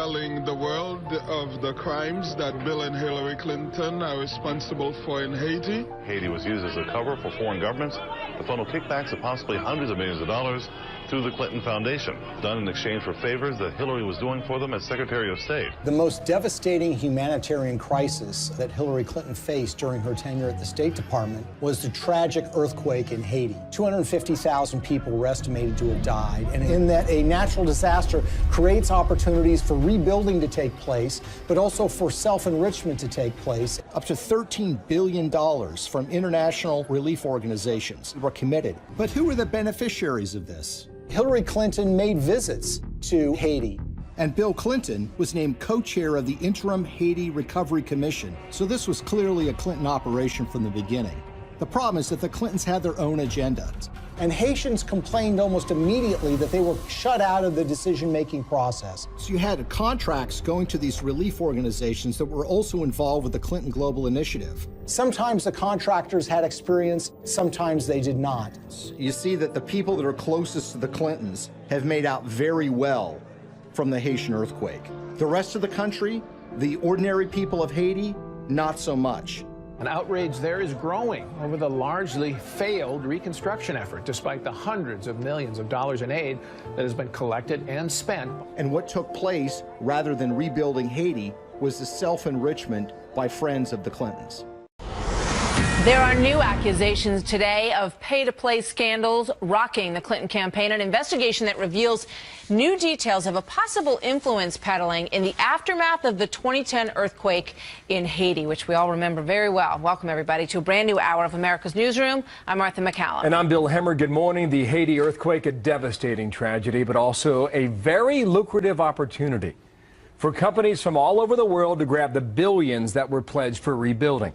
telling the world of the crimes that Bill and Hillary Clinton are responsible for in Haiti. Haiti was used as a cover for foreign governments to funnel kickbacks of possibly hundreds of millions of dollars through the Clinton Foundation, done in exchange for favors that Hillary was doing for them as Secretary of State. The most devastating humanitarian crisis that Hillary Clinton faced during her tenure at the State Department was the tragic earthquake in Haiti. 250,000 people were estimated to have died, and in that a natural disaster creates opportunities for rebuilding to take place, but also for self-enrichment to take place. Up to $13 billion from international relief organizations were committed. But who were the beneficiaries of this? Hillary Clinton made visits to Haiti. And Bill Clinton was named co-chair of the Interim Haiti Recovery Commission. So this was clearly a Clinton operation from the beginning. The problem is that the Clintons had their own agenda. And Haitians complained almost immediately that they were shut out of the decision-making process. So you had contracts going to these relief organizations that were also involved with the Clinton Global Initiative. Sometimes the contractors had experience, sometimes they did not. You see that the people that are closest to the Clintons have made out very well from the Haitian earthquake. The rest of the country, the ordinary people of Haiti, not so much. An outrage there is growing over the largely failed reconstruction effort, despite the hundreds of millions of dollars in aid that has been collected and spent. And what took place, rather than rebuilding Haiti, was the self-enrichment by friends of the Clintons. There are new accusations today of pay-to-play scandals rocking the Clinton campaign, an investigation that reveals new details of a possible influence peddling in the aftermath of the 2010 earthquake in Haiti, which we all remember very well. Welcome, everybody, to a brand new hour of America's Newsroom. I'm Martha McCallum. And I'm Bill Hemmer. Good morning. The Haiti earthquake, a devastating tragedy, but also a very lucrative opportunity for companies from all over the world to grab the billions that were pledged for rebuilding.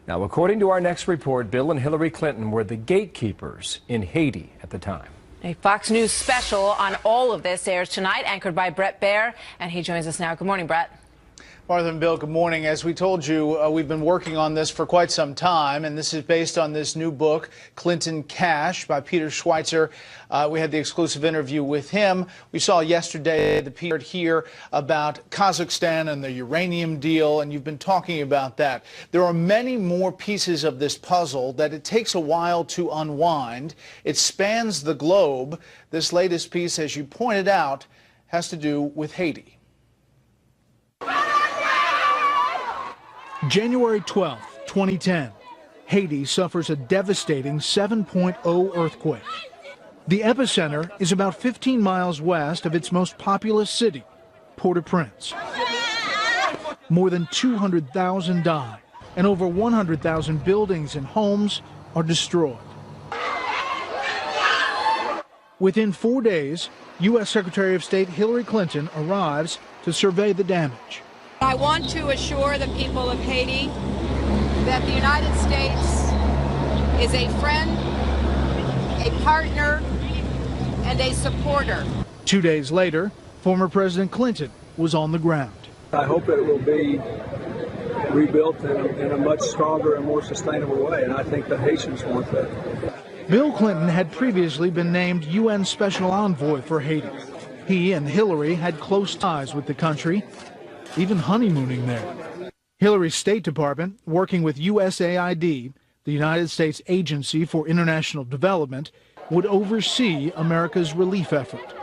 Now, according to our next report, Bill and Hillary Clinton were the gatekeepers in Haiti at the time. A Fox News special on all of this airs tonight, anchored by Bret Baier, and he joins us now. Good morning, Bret. Martha and Bill, good morning. As we told you, we've been working on this for quite some time, and this is based on this new book, Clinton Cash, by Peter Schweizer. We had the exclusive interview with him. We saw yesterday the Peter here about Kazakhstan and the uranium deal, and you've been talking about that. There are many more pieces of this puzzle that it takes a while to unwind. It spans the globe. This latest piece, as you pointed out, has to do with Haiti. January 12, 2010, Haiti suffers a devastating 7.0 earthquake. The epicenter is about 15 miles west of its most populous city, Port-au-Prince. More than 200,000 die, and over 100,000 buildings and homes are destroyed. Within 4 days, U.S. Secretary of State Hillary Clinton arrives to survey the damage. I want to assure the people of Haiti that the United States is a friend, a partner, and a supporter. 2 days later, former President Clinton was on the ground. I hope that it will be rebuilt in a much stronger and more sustainable way, and I think the Haitians want that. Bill Clinton had previously been named UN Special Envoy for Haiti. He and Hillary had close ties with the country, even honeymooning there. Hillary's State Department, working with USAID, the United States Agency for International Development, would oversee America's relief effort.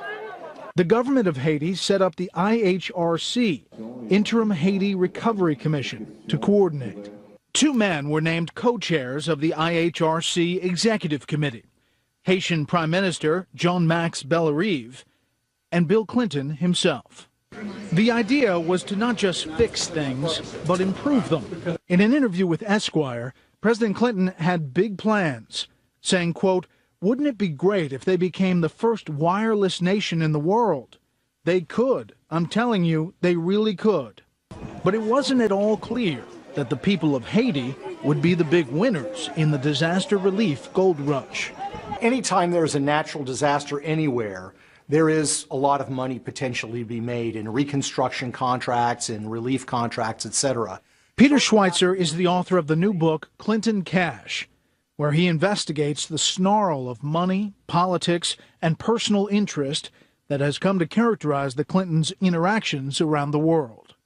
The government of Haiti set up the IHRC, Interim Haiti Recovery Commission, to coordinate. Two men were named co-chairs of the IHRC Executive Committee, Haitian Prime Minister Jean-Max Bellerive and Bill Clinton himself. The idea was to not just fix things, but improve them. In an interview with Esquire, President Clinton had big plans, saying, quote, "Wouldn't it be great if they became the first wireless nation in the world? They could. I'm telling you, they really could." But it wasn't at all clear that the people of Haiti would be the big winners in the disaster relief gold rush. Anytime there's a natural disaster anywhere, there is a lot of money potentially to be made in reconstruction contracts and relief contracts, etc. Peter Schweizer is the author of the new book, Clinton Cash, where he investigates the snarl of money, politics, and personal interest that has come to characterize the Clintons' interactions around the world.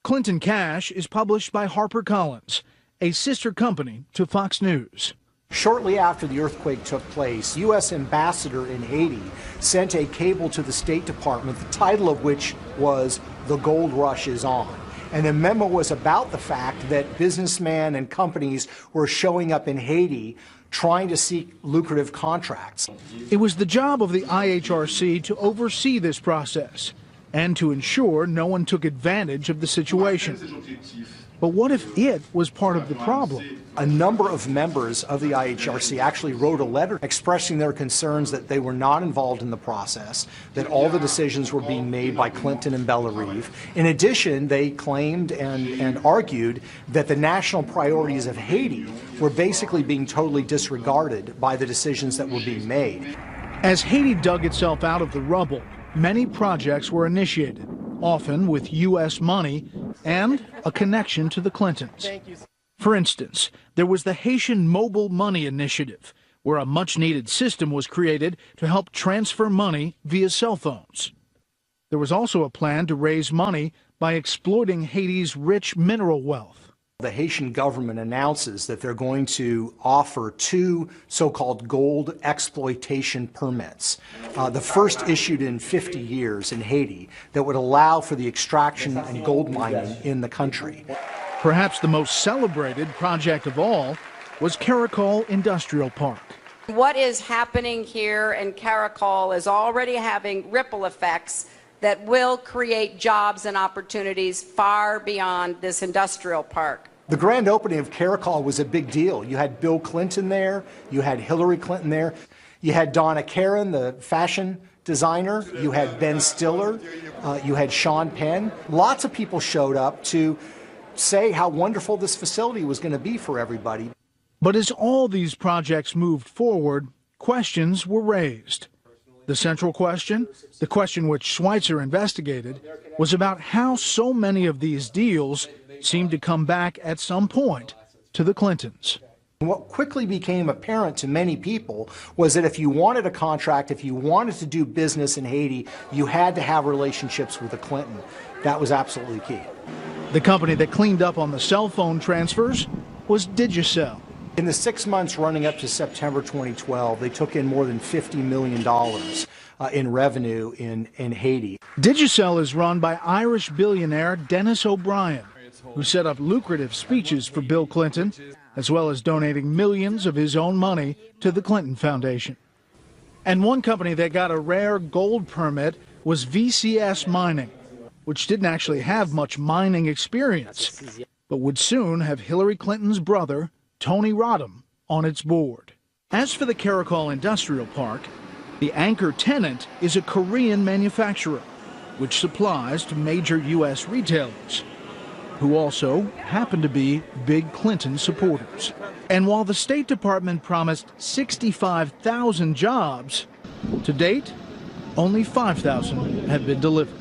Clinton Cash is published by HarperCollins, a sister company to Fox News. Shortly after the earthquake took place, U.S. ambassador in Haiti sent a cable to the State Department, the title of which was "The Gold Rush is On." And the memo was about the fact that businessmen and companies were showing up in Haiti trying to seek lucrative contracts. It was the job of the IHRC to oversee this process and to ensure no one took advantage of the situation. But what if it was part of the problem? A number of members of the IHRC actually wrote a letter expressing their concerns that they were not involved in the process, that all the decisions were being made by Clinton and Bellarive. In addition, they claimed and argued that the national priorities of Haiti were basically being totally disregarded by the decisions that were being made. As Haiti dug itself out of the rubble, many projects were initiated, often with U.S. money and a connection to the Clintons. For instance, there was the Haitian Mobile Money Initiative, where a much-needed system was created to help transfer money via cell phones. There was also a plan to raise money by exploiting Haiti's rich mineral wealth. The Haitian government announces that they're going to offer 2 so-called gold exploitation permits, the first issued in 50 years in Haiti, that would allow for the extraction and gold mining in the country. Perhaps the most celebrated project of all was Caracol Industrial Park. What is happening here in Caracol is already having ripple effects that will create jobs and opportunities far beyond this industrial park. The grand opening of Caracol was a big deal. You had Bill Clinton there, you had Hillary Clinton there, you had Donna Karan, the fashion designer, you had Ben Stiller, you had Sean Penn. Lots of people showed up to say how wonderful this facility was going to be for everybody. But as all these projects moved forward, questions were raised. The central question, the question which Schweitzer investigated, was about how so many of these deals seemed to come back at some point to the Clintons. What quickly became apparent to many people was that if you wanted a contract, if you wanted to do business in Haiti, you had to have relationships with the Clinton. That was absolutely key. The company that cleaned up on the cell phone transfers was Digicel. In the 6 months running up to September 2012, they took in more than $50 million in revenue in Haiti. Digicel is run by Irish billionaire Dennis O'Brien, who set up lucrative speeches for Bill Clinton, as well as donating millions of his own money to the Clinton Foundation. And one company that got a rare gold permit was VCS Mining, which didn't actually have much mining experience, but would soon have Hillary Clinton's brother, Tony Rodham, on its board. As for the Caracol Industrial Park, the anchor tenant is a Korean manufacturer, which supplies to major U.S. retailers, who also happen to be big Clinton supporters. And while the State Department promised 65,000 jobs, to date, only 5,000 have been delivered.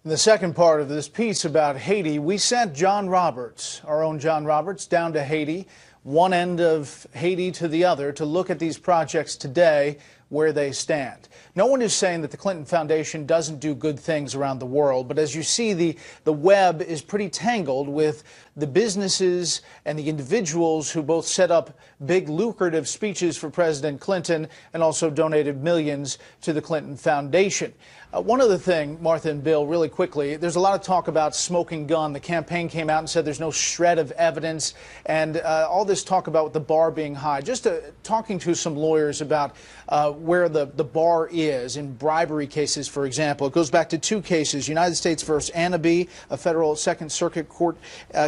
In the second part of this piece about Haiti, we sent John Roberts, our own John Roberts, down to Haiti, one end of Haiti to the other, to look at these projects today, where they stand. No one is saying that the Clinton Foundation doesn't do good things around the world, but as you see, the web is pretty tangled with the businesses and the individuals who both set up big lucrative speeches for President Clinton and also donated millions to the Clinton Foundation. One other thing, Martha and Bill, really quickly, there's a lot of talk about smoking gun. The campaign came out and said there's no shred of evidence, and all this talk about the bar being high. Just talking to some lawyers about where the bar is in bribery cases, for example. It goes back to 2 cases, United States versus Anaby, a federal Second Circuit Court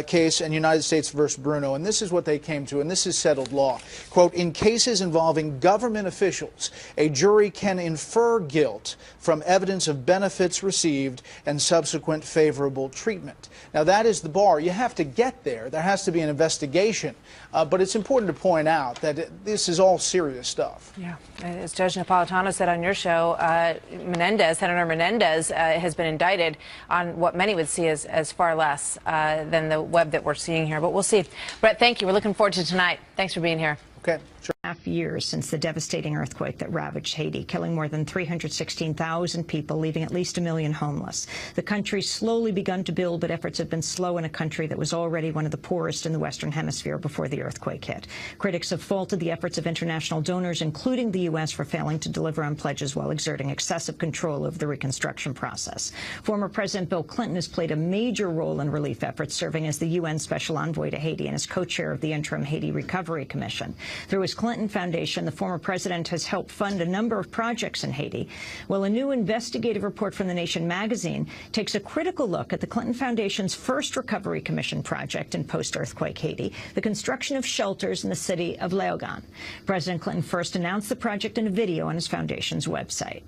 case, and United States versus Bruno. And this is what they came to, and this is settled law. Quote, in cases involving government officials, a jury can infer guilt from evidence of benefits received and subsequent favorable treatment. Now, that is the bar. You have to get there. There has to be an investigation. But it's important to point out that this is all serious stuff. Yeah. As Judge Napolitano said on your show, Senator Menendez has been indicted on what many would see as far less than the web that we're seeing here. But we'll see. Brett, thank you. We're looking forward to tonight. Thanks for being here. Okay. Sure. Years since the devastating earthquake that ravaged Haiti, killing more than 316,000 people, leaving at least 1 million homeless. The country's slowly begun to build, but efforts have been slow in a country that was already one of the poorest in the Western Hemisphere before the earthquake hit. Critics have faulted the efforts of international donors, including the U.S., for failing to deliver on pledges while exerting excessive control over the reconstruction process. Former President Bill Clinton has played a major role in relief efforts, serving as the UN Special Envoy to Haiti and as co-chair of the interim Haiti Recovery Commission. Through his Clinton Foundation, the former president has helped fund a number of projects in Haiti. Well, a new investigative report from The Nation magazine takes a critical look at the Clinton Foundation's first Recovery Commission project in post-earthquake Haiti, the construction of shelters in the city of Léogâne. President Clinton first announced the project in a video on his foundation's website.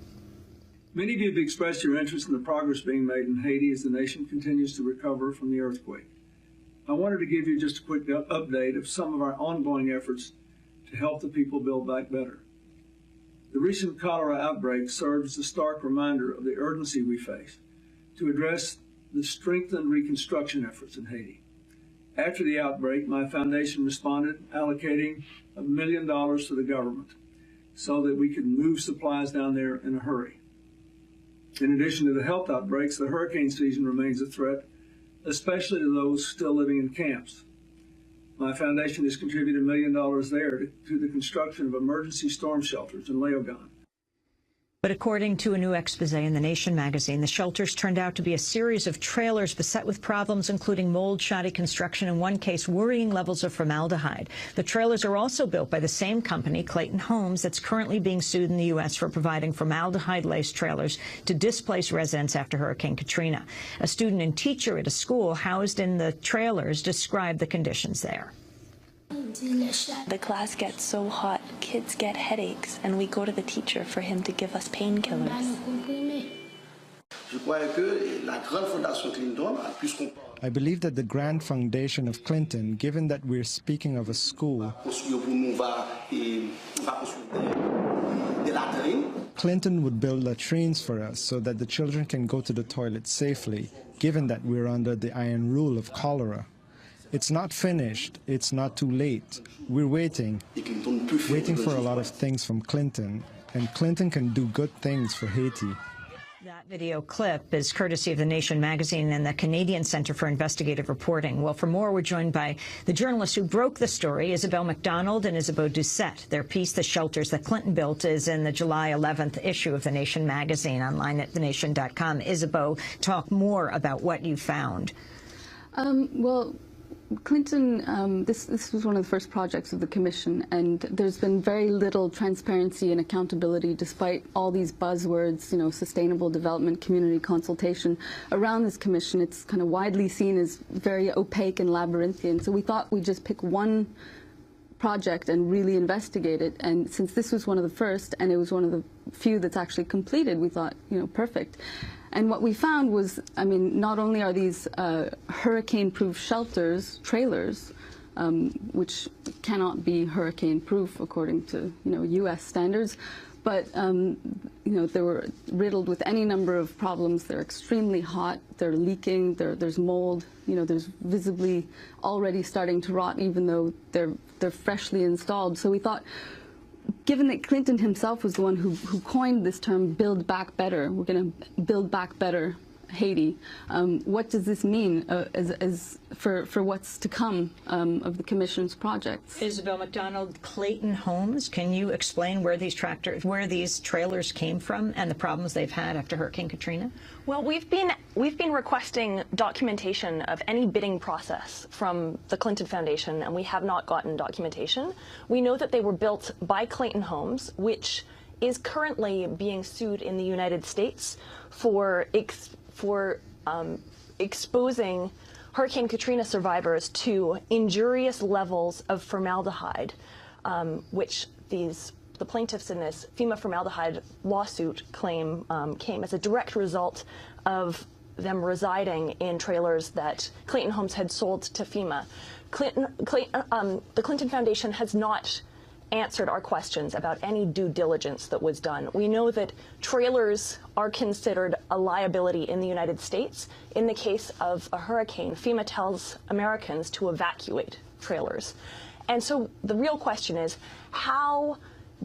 Many of you have expressed your interest in the progress being made in Haiti as the nation continues to recover from the earthquake. I wanted to give you just a quick update of some of our ongoing efforts to help the people build back better. The recent cholera outbreak serves as a stark reminder of the urgency we face to address the strengthened reconstruction efforts in Haiti. After the outbreak, my foundation responded, allocating $1 million to the government so that we could move supplies down there in a hurry. In addition to the health outbreaks, the hurricane season remains a threat, especially to those still living in camps. My foundation has contributed $1 million there to the construction of emergency storm shelters in Léogâne. But according to a new expose in The Nation magazine, the shelters turned out to be a series of trailers beset with problems, including mold, shoddy construction, in one case, worrying levels of formaldehyde. The trailers are also built by the same company, Clayton Homes, that's currently being sued in the U.S. for providing formaldehyde-laced trailers to displaced residents after Hurricane Katrina. A student and teacher at a school housed in the trailers described the conditions there. The class gets so hot, kids get headaches, and we go to the teacher for him to give us painkillers. I believe that the Grand Foundation of Clinton, given that we're speaking of a school, Clinton would build latrines for us so that the children can go to the toilet safely, given that we're under the iron rule of cholera. It's not finished. It's not too late. We're waiting for a lot of things from Clinton, and Clinton can do good things for Haiti. That video clip is courtesy of The Nation magazine and the Canadian Centre for Investigative Reporting. Well, for more, we're joined by the journalists who broke the story, Isabel McDonald and Isabeau Doucette. Their piece, The Shelters That Clinton Built, is in the July 11th issue of The Nation magazine, online at thenation.com. Isabeau, talk more about what you found. Well, Clinton, this was one of the first projects of the commission, and there's been very little transparency and accountability despite all these buzzwords, you know, sustainable development, community consultation. Around this commission, it's kind of widely seen as very opaque and labyrinthian. So we thought we'd just pick one project and really investigate it. And since this was one of the first, and it was one of the few that's actually completed, we thought, you know, perfect. And what we found was, I mean, not only are these hurricane-proof shelters, trailers, which cannot be hurricane-proof according to, you know, U.S. standards, but, you know, they were riddled with any number of problems. They're extremely hot, they're leaking, there's mold, you know, there's visibly already starting to rot even though they're freshly installed. So we thought, given that Clinton himself was the one who coined this term, build back better, we're going to build back better Haiti. What does this mean for what's to come of the Commission's projects? Isabel McDonald, Clayton Homes, can you explain where these trailers came from and the problems they've had after Hurricane Katrina? Well, we've been requesting documentation of any bidding process from the Clinton Foundation, and we have not gotten documentation. We know that they were built by Clayton Homes, which is currently being sued in the United States for exposing Hurricane Katrina survivors to injurious levels of formaldehyde, which the plaintiffs in this FEMA formaldehyde lawsuit claim came as a direct result of them residing in trailers that Clayton Homes had sold to FEMA. The Clinton Foundation has not answered our questions about any due diligence that was done. We know that trailers are considered a liability in the United States. In the case of a hurricane, FEMA tells Americans to evacuate trailers. And so the real question is, how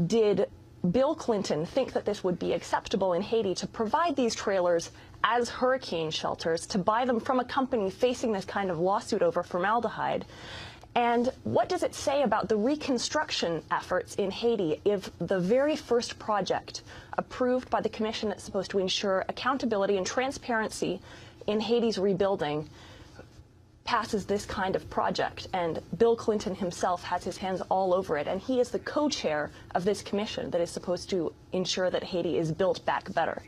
did Bill Clinton think that this would be acceptable in Haiti to provide these trailers as hurricane shelters, to buy them from a company facing this kind of lawsuit over formaldehyde? And what does it say about the reconstruction efforts in Haiti if the very first project approved by the commission that's supposed to ensure accountability and transparency in Haiti's rebuilding passes this kind of project? And Bill Clinton himself has his hands all over it, and he is the co-chair of this commission that is supposed to ensure that Haiti is built back better.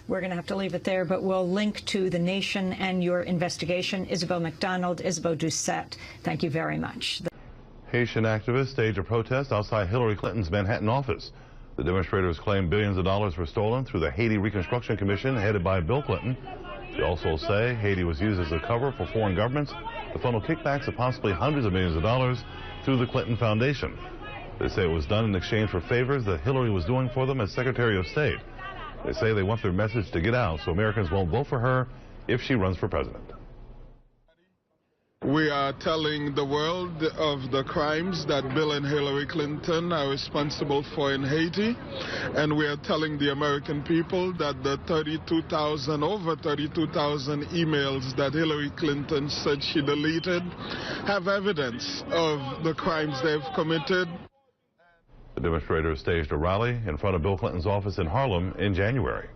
We're going to have to leave it there, but we'll link to The Nation and your investigation. Isabel McDonald, Isabel Doucette, thank you very much. Haitian activists staged a protest outside Hillary Clinton's Manhattan office. The demonstrators claim billions of dollars were stolen through the Haiti Reconstruction Commission headed by Bill Clinton. They also say Haiti was used as a cover for foreign governments to funnel kickbacks of possibly hundreds of millions of dollars through the Clinton Foundation. They say it was done in exchange for favors that Hillary was doing for them as Secretary of State. They say they want their message to get out so Americans won't vote for her if she runs for president. We are telling the world of the crimes that Bill and Hillary Clinton are responsible for in Haiti, and we are telling the American people that the over 32,000 emails that Hillary Clinton said she deleted have evidence of the crimes they've committed. The demonstrators staged a rally in front of Bill Clinton's office in Harlem in January.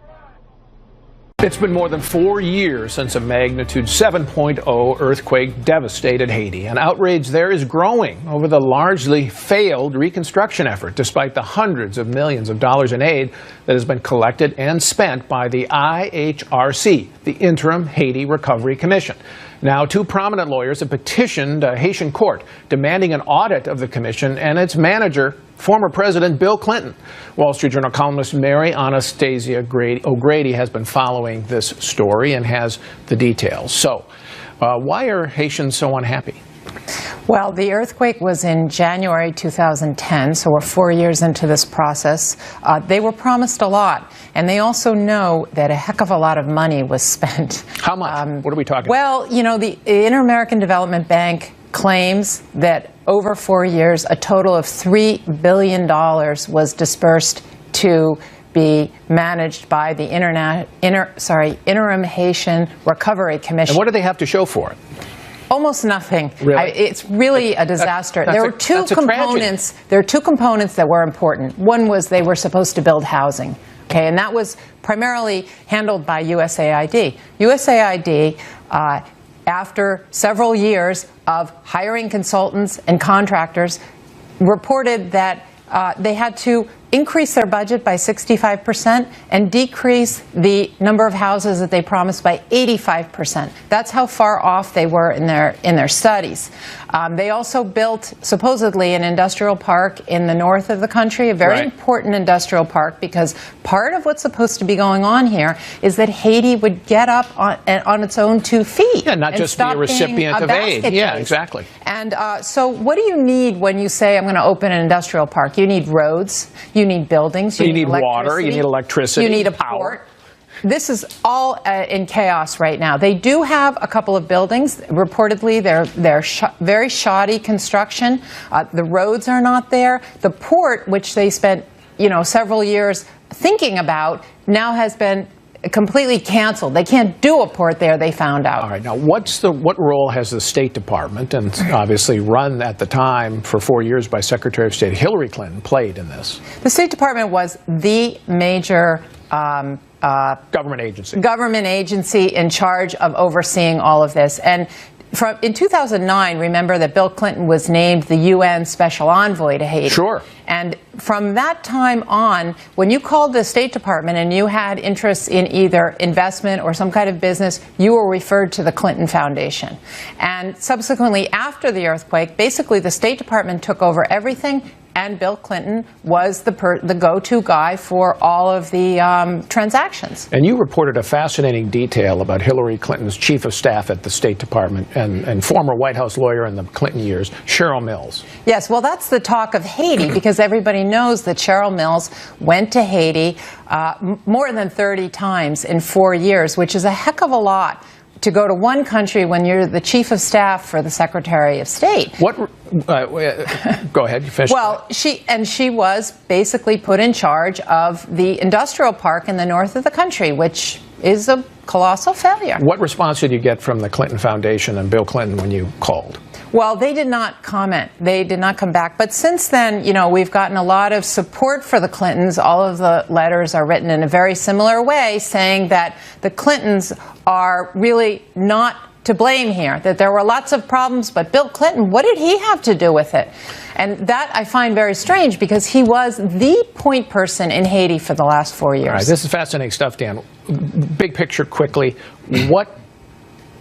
It's been more than 4 years since a magnitude 7.0 earthquake devastated Haiti, and outrage there is growing over the largely failed reconstruction effort, despite the hundreds of millions of dollars in aid that has been collected and spent by the IHRC, the Interim Haiti Recovery Commission. Now, two prominent lawyers have petitioned a Haitian court demanding an audit of the commission and its manager, former President Bill Clinton. Wall Street Journal columnist Mary Anastasia O'Grady has been following this story and has the details. So, why are Haitians so unhappy? Well, the earthquake was in January 2010, so we're 4 years into this process. They were promised a lot, and they also know that a heck of a lot of money was spent. How much? What are we talking about? Well, you know, the Inter-American Development Bank claims that over 4 years, a total of $3 billion was dispersed to be managed by the Interim Haitian Recovery Commission. And what do they have to show for it? Almost nothing. Really? It's really a disaster. There were two components. There are two components that were important. One was they were supposed to build housing, okay, and that was primarily handled by USAID. USAID, after several years of hiring consultants and contractors, reported that they had to increase their budget by 65% and decrease the number of houses that they promised by 85%. That's how far off they were in their studies. They also built, supposedly, an industrial park in the north of the country, a very important industrial park, because part of what's supposed to be going on here is that Haiti would get up on its own 2 feet. Yeah, not just be a recipient of aid. Yeah, exactly. And so what do you need when you say, I'm going to open an industrial park? You need roads, you need buildings, you need water, you need electricity, you need a port. This is all in chaos right now. They do have a couple of buildings. Reportedly, they're very shoddy construction. The roads are not there. The port, which they spent several years thinking about, now has been completely canceled. They can't do a port there, they found out. All right, now what role has the State Department, and obviously run at the time for 4 years by Secretary of State Hillary Clinton, played in this? The State Department was the major government agency in charge of overseeing all of this. And in 2009, remember that Bill Clinton was named the UN Special Envoy to Haiti. Sure. And from that time on, when you called the State Department and you had interests in either investment or some kind of business, you were referred to the Clinton Foundation. And subsequently, after the earthquake, basically the State Department took over everything, and Bill Clinton was the go-to guy for all of the transactions. And you reported a fascinating detail about Hillary Clinton's chief of staff at the State Department and former White House lawyer in the Clinton years, Cheryl Mills. Yes, well, that's the talk of Haiti, because everybody knows that Cheryl Mills went to Haiti more than 30 times in 4 years, which is a heck of a lot to go to one country when you're the chief of staff for the Secretary of State. What? Go ahead. You finish. Well, she was basically put in charge of the industrial park in the north of the country, which is a colossal failure. What response did you get from the Clinton Foundation and Bill Clinton when you called? Well, they did not comment. They did not come back. But since then, we've gotten a lot of support for the Clintons. All of the letters are written in a very similar way, saying that the Clintons are really not to blame here, that there were lots of problems, but Bill Clinton, what did he have to do with it? And that I find very strange, because he was the point person in Haiti for the last 4 years. All right, this is fascinating stuff, Dan. Big picture quickly.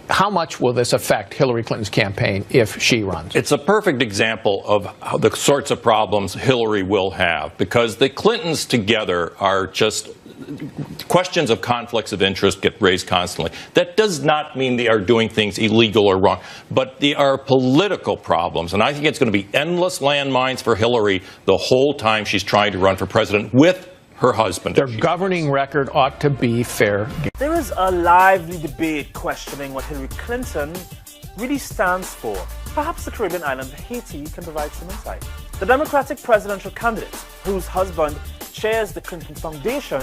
How much will this affect Hillary Clinton's campaign if she runs? It's a perfect example of the sorts of problems Hillary will have, because the Clintons together are just questions of conflicts of interest get raised constantly. That does not mean they are doing things illegal or wrong, but they are political problems. And I think it's going to be endless landmines for Hillary the whole time she's trying to run for president with her husband. Their governing record ought to be fair. There is a lively debate questioning what Hillary Clinton really stands for. Perhaps the Caribbean island of Haiti can provide some insight. The Democratic presidential candidate, whose husband chairs the Clinton Foundation,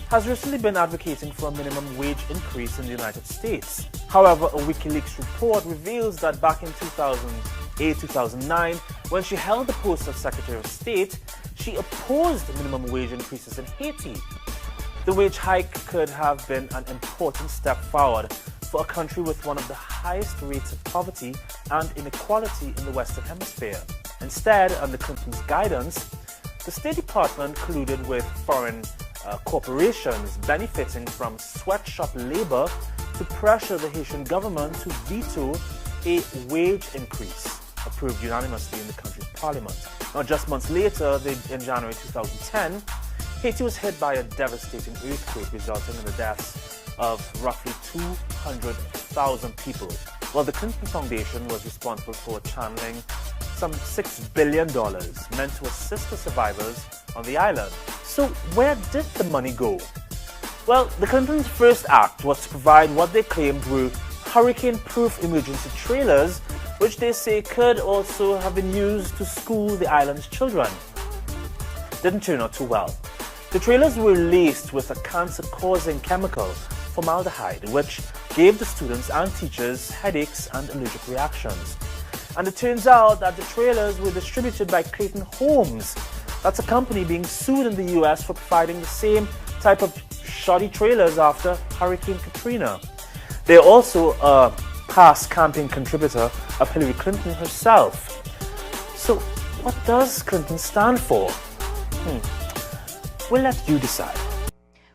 has recently been advocating for a minimum wage increase in the United States. However, a WikiLeaks report reveals that back in 2008-2009, when she held the post of Secretary of State, she opposed minimum wage increases in Haiti. The wage hike could have been an important step forward for a country with one of the highest rates of poverty and inequality in the Western Hemisphere. Instead, under Clinton's guidance, the State Department colluded with foreign corporations benefiting from sweatshop labor to pressure the Haitian government to veto a wage increase approved unanimously in the country's parliament. Now, just months later, in January 2010, Haiti was hit by a devastating earthquake, resulting in the deaths of roughly 200,000 people. Well, the Clinton Foundation was responsible for channeling some $6 billion meant to assist the survivors on the island. So where did the money go? Well, the Clintons' first act was to provide what they claimed were hurricane-proof emergency trailers, which they say could also have been used to school the island's children. Didn't turn out too well. The trailers were laced with a cancer-causing chemical, formaldehyde, which gave the students and teachers headaches and allergic reactions. And it turns out that the trailers were distributed by Clayton Homes. That's a company being sued in the US for providing the same type of shoddy trailers after Hurricane Katrina. They're also a past campaign contributor of Hillary Clinton herself. So what does Clinton stand for? We'll let you decide.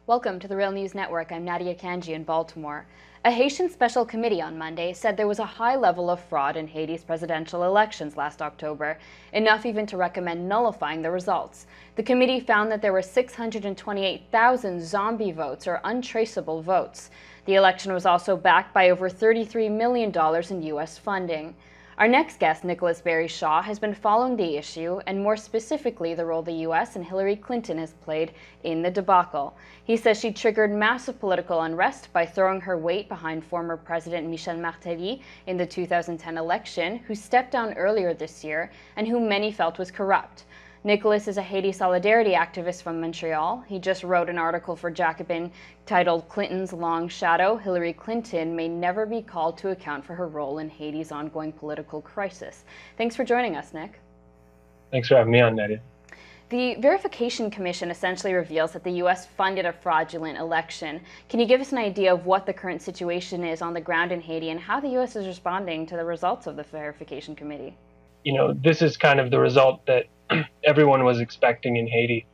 Welcome to the Real News Network. I'm Nadia Kanji in Baltimore. A Haitian special committee on Monday said there was a high level of fraud in Haiti's presidential elections last October, enough even to recommend nullifying the results. The committee found that there were 628,000 zombie votes, or untraceable votes. The election was also backed by over $33 million in U.S. funding. Our next guest, Nicholas Berry Shaw, has been following the issue, and more specifically the role the U.S. and Hillary Clinton has played in the debacle. He says she triggered massive political unrest by throwing her weight behind former President Michel Martelly in the 2010 election, who stepped down earlier this year and whom many felt was corrupt. Nicholas is a Haiti solidarity activist from Montreal. He just wrote an article for Jacobin titled "Clinton's Long Shadow: Hillary Clinton May Never Be Called to Account for Her Role in Haiti's Ongoing Political Crisis." Thanks for joining us, Nick. Thanks for having me on, Nadia. The Verification Commission essentially reveals that the U.S. funded a fraudulent election. Can you give us an idea of what the current situation is on the ground in Haiti and how the U.S. is responding to the results of the Verification Committee? You know, this is kind of the result that everyone was expecting in Haiti.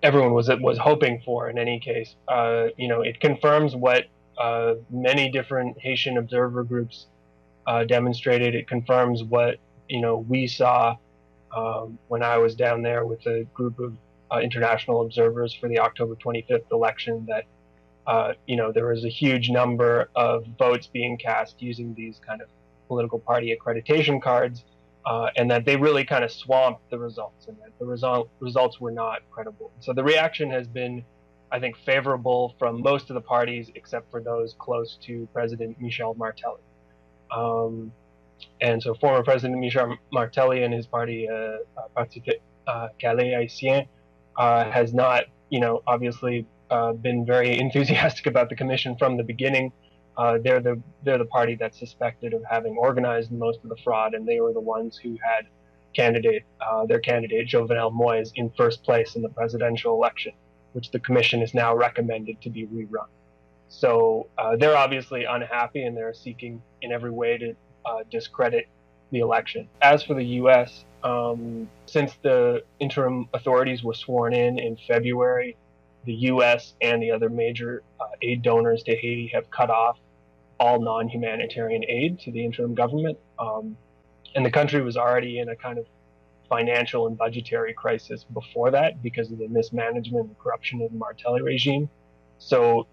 Everyone was hoping for in any case. You know, it confirms what many different Haitian observer groups demonstrated. It confirms what, you know, we saw when I was down there with a group of international observers for the October 25th election, that you know, there was a huge number of votes being cast using these kind of political party accreditation cards, and that they really kind of swamped the results, and that the results were not credible. So the reaction has been, I think, favorable from most of the parties except for those close to President Michel Martelly. And so former President Michel Martelly and his party, Parti Calais Haïtien, has not, obviously been very enthusiastic about the commission from the beginning. They're the party that's suspected of having organized most of the fraud, and they were the ones who had their candidate Jovenel Moïse in first place in the presidential election, which the commission is now recommended to be rerun. So they're obviously unhappy, and they're seeking in every way to discredit the election. As for the U.S., since the interim authorities were sworn in February, the U.S. and the other major aid donors to Haiti have cut off all non-humanitarian aid to the interim government. And the country was already in a kind of financial and budgetary crisis before that because of the mismanagement and corruption of the Martelly regime. So,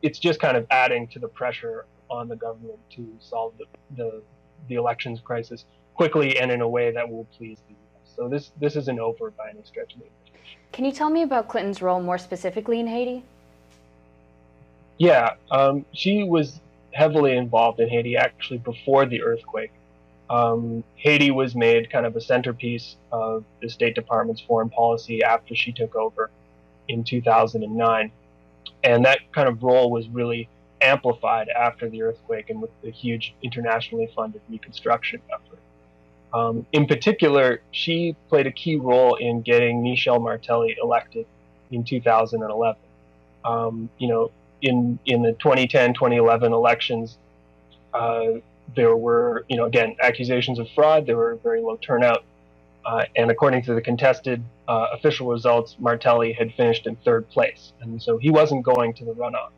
it's just kind of adding to the pressure on the government to solve the elections crisis quickly and in a way that will please the U.S. So this isn't over by any stretch of the imagination. Can you tell me about Clinton's role more specifically in Haiti? Yeah, she was heavily involved in Haiti actually before the earthquake. Haiti was made kind of a centerpiece of the State Department's foreign policy after she took over in 2009. And that kind of role was really amplified after the earthquake and with the huge internationally funded reconstruction effort. In particular, she played a key role in getting Michel Martelly elected in 2011. In the 2010-2011 elections, there were, again, accusations of fraud. There were very low turnout. And according to the contested official results, Martelly had finished in third place. And so he wasn't going to the runoff.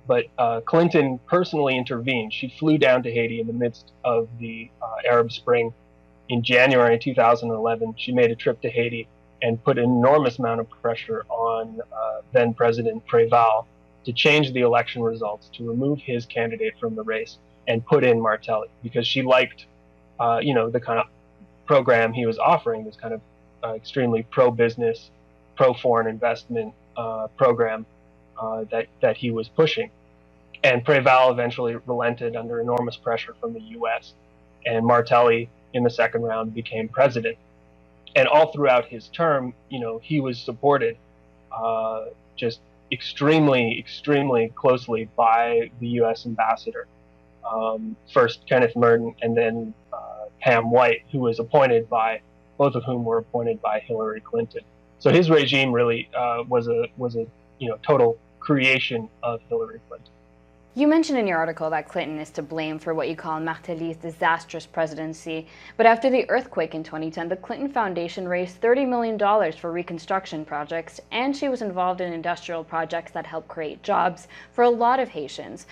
But Clinton personally intervened. She flew down to Haiti in the midst of the Arab Spring in January 2011. She made a trip to Haiti and put an enormous amount of pressure on then President Préval to change the election results, to remove his candidate from the race and put in Martelly, because she liked, the kind of program he was offering, this kind of extremely pro-business, pro-foreign investment program that he was pushing. And Préval eventually relented under enormous pressure from the U.S. And Martelly, in the second round, became president. And all throughout his term, he was supported just extremely, extremely closely by the U.S. ambassador. First Kenneth Merton, and then Pam White, who was appointed by, both of whom were appointed by Hillary Clinton. So his regime really was a total creation of Hillary Clinton. You mentioned in your article that Clinton is to blame for what you call Martelly's disastrous presidency. But after the earthquake in 2010, the Clinton Foundation raised $30 million for reconstruction projects, and she was involved in industrial projects that helped create jobs for a lot of Haitians.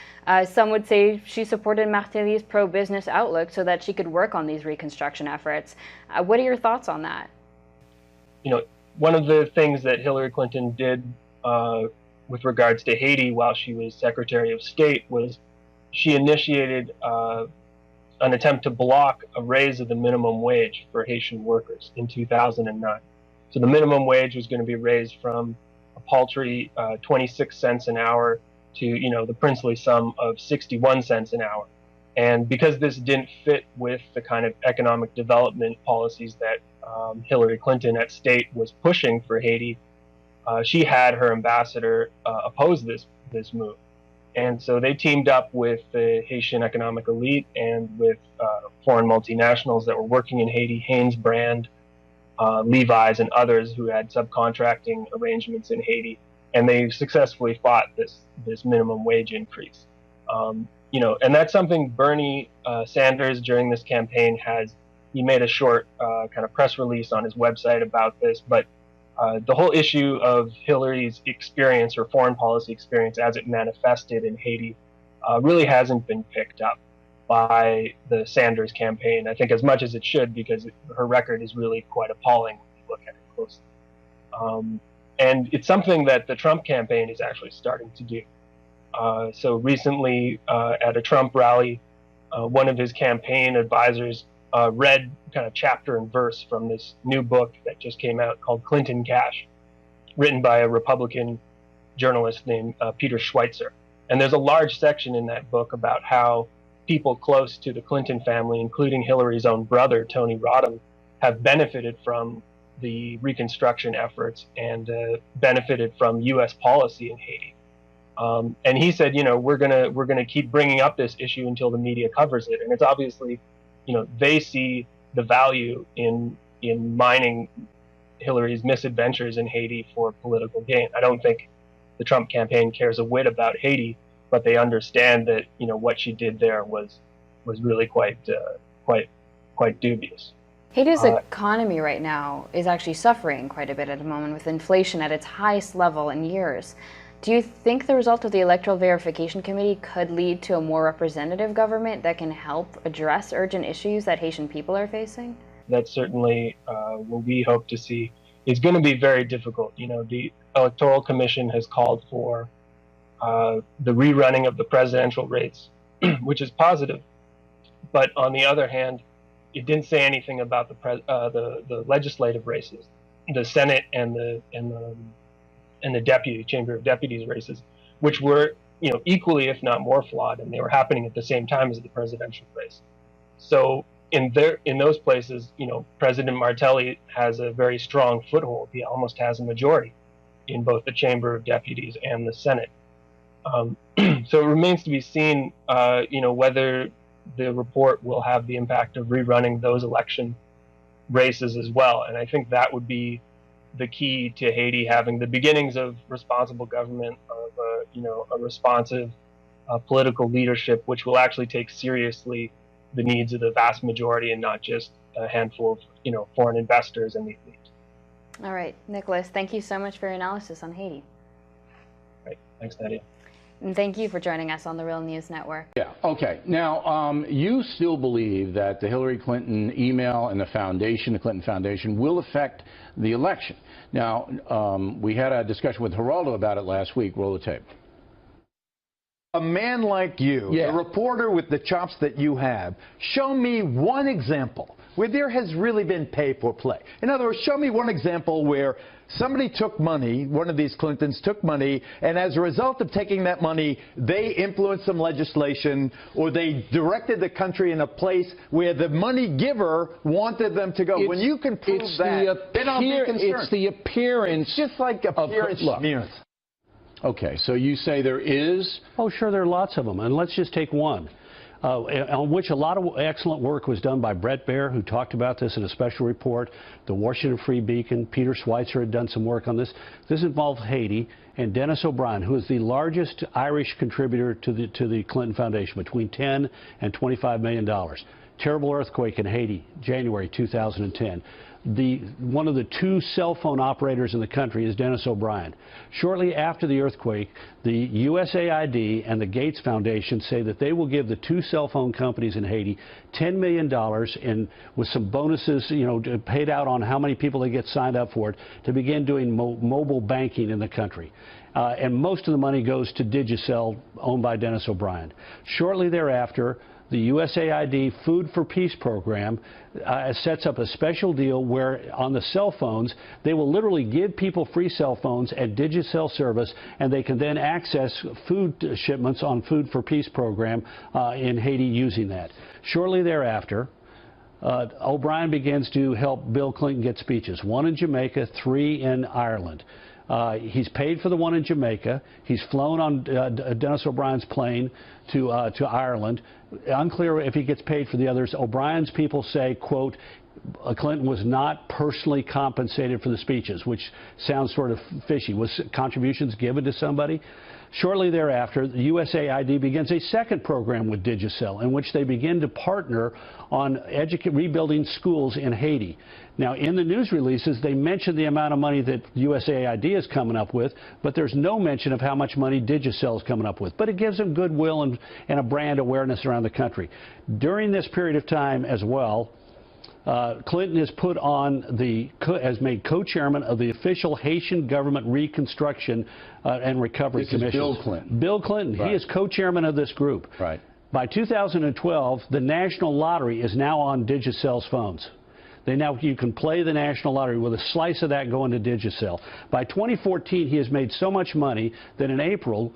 Some would say she supported Martelly's pro-business outlook so that she could work on these reconstruction efforts. What are your thoughts on that? One of the things that Hillary Clinton did with regards to Haiti while she was Secretary of State was she initiated an attempt to block a raise of the minimum wage for Haitian workers in 2009. So the minimum wage was going to be raised from a paltry 26 cents an hour to, the princely sum of 61 cents an hour. And because this didn't fit with the kind of economic development policies that Hillary Clinton at state was pushing for Haiti, she had her ambassador oppose this move. And so they teamed up with the Haitian economic elite and with foreign multinationals that were working in Haiti, Hanes Brand, Levi's, and others who had subcontracting arrangements in Haiti. And they successfully fought this minimum wage increase. And that's something Bernie Sanders during this campaign he made a short kind of press release on his website about this, but the whole issue of Hillary's experience or foreign policy experience as it manifested in Haiti really hasn't been picked up by the Sanders campaign, I think, as much as it should, because her record is really quite appalling when you look at it closely. And it's something that the Trump campaign is actually starting to do. So recently at a Trump rally, one of his campaign advisors read kind of chapter and verse from this new book that just came out called Clinton Cash, written by a Republican journalist named Peter Schweitzer. And there's a large section in that book about how people close to the Clinton family, including Hillary's own brother, Tony Rodham, have benefited from the reconstruction efforts and benefited from U.S. policy in Haiti. And he said, we're gonna keep bringing up this issue until the media covers it. And it's obviously, they see the value in mining Hillary's misadventures in Haiti for political gain. I don't think the Trump campaign cares a whit about Haiti, but they understand that what she did there was really quite dubious. Haiti's economy right now is actually suffering quite a bit at the moment, with inflation at its highest level in years. Do you think the result of the Electoral Verification Committee could lead to a more representative government that can help address urgent issues that Haitian people are facing? That's certainly what we hope to see. It's going to be very difficult. The Electoral Commission has called for the rerunning of the presidential race, which is positive. But on the other hand, it didn't say anything about the legislative races, the Senate and the Chamber of Deputies races, which were equally, if not more, flawed, and they were happening at the same time as the presidential race. So in those places, President Martelly has a very strong foothold. He almost has a majority in both the Chamber of Deputies and the Senate. So it remains to be seen, whether the report will have the impact of rerunning those election races as well. And I think that would be the key to Haiti having the beginnings of responsible government, of a responsive political leadership, which will actually take seriously the needs of the vast majority and not just a handful of foreign investors and the elite. All right, Nicholas, thank you so much for your analysis on Haiti. Right, thanks, Nadia. And thank you for joining us on the Real News Network. Yeah, okay. Now, you still believe that the Hillary Clinton email and the Clinton Foundation, will affect the election. Now, we had a discussion with Geraldo about it last week. Roll the tape. A man like you, a reporter with the chops that you have, show me one example where there has really been pay for play. In other words, show me one example where somebody took money, one of these Clintons took money, and as a result of taking that money, they influenced some legislation, or they directed the country in a place where the money giver wanted them to go. When you can prove that, then I'll be concerned. It's the appearance. It's just like appearance smears. Okay, so you say there is? Oh, sure, there are lots of them, and let's just take one. On which a lot of excellent work was done by Bret Baier, who talked about this in a special report. The Washington Free Beacon, Peter Schweitzer had done some work on this. This involved Haiti, and Dennis O'Brien, who is the largest Irish contributor to the Clinton Foundation, between $10 and $25 million. Terrible earthquake in Haiti, January 2010. One of the two cell phone operators in the country is Dennis O'Brien. Shortly after the earthquake, the USAID and the Gates Foundation say that they will give the two cell phone companies in Haiti $10 million with some bonuses, paid out on how many people they get signed up for it, to begin doing mobile banking in the country. And most of the money goes to Digicel, owned by Dennis O'Brien. Shortly thereafter, the USAID Food for Peace program sets up a special deal where on the cell phones, they will literally give people free cell phones and Digicel service, and they can then access food shipments on Food for Peace program in Haiti using that. Shortly thereafter, O'Brien begins to help Bill Clinton get speeches, 1 in Jamaica, 3 in Ireland. He's paid for the one in Jamaica. He's flown on Dennis O'Brien's plane to Ireland. Unclear if he gets paid for the others. O'Brien's people say, quote, Clinton was not personally compensated for the speeches, which sounds sort of fishy. Was contributions given to somebody? Shortly thereafter, the USAID begins a second program with Digicel, in which they begin to partner on rebuilding schools in Haiti. Now, in the news releases, they mention the amount of money that USAID is coming up with, but there's no mention of how much money Digicel is coming up with. But it gives them goodwill and a brand awareness around the country. During this period of time as well, Clinton is put on has made co-chairman of the official Haitian government Reconstruction and Recovery Commission. Bill Clinton. Bill Clinton. Right. He is co-chairman of this group. Right. By 2012, the National Lottery is now on Digicel's phones. You can play the national lottery with a slice of that going to Digicel. By 2014, he has made so much money that in April,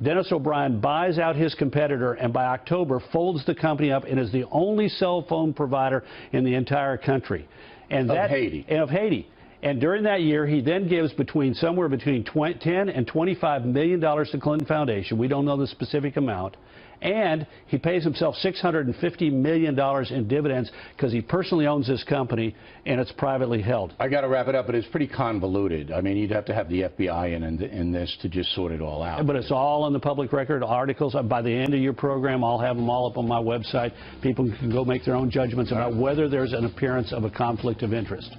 Dennis O'Brien buys out his competitor, and by October folds the company up and is the only cell phone provider in the entire country. And of Haiti. And during that year, he then gives somewhere between $10 and $25 million to Clinton Foundation. We don't know the specific amount. And he pays himself $650 million in dividends because he personally owns this company and it's privately held. I got to wrap it up, but it's pretty convoluted. I mean, you'd have to have the FBI in this to just sort it all out. But it's all on the public record, articles. By the end of your program, I'll have them all up on my website. People can go make their own judgments about whether there's an appearance of a conflict of interest.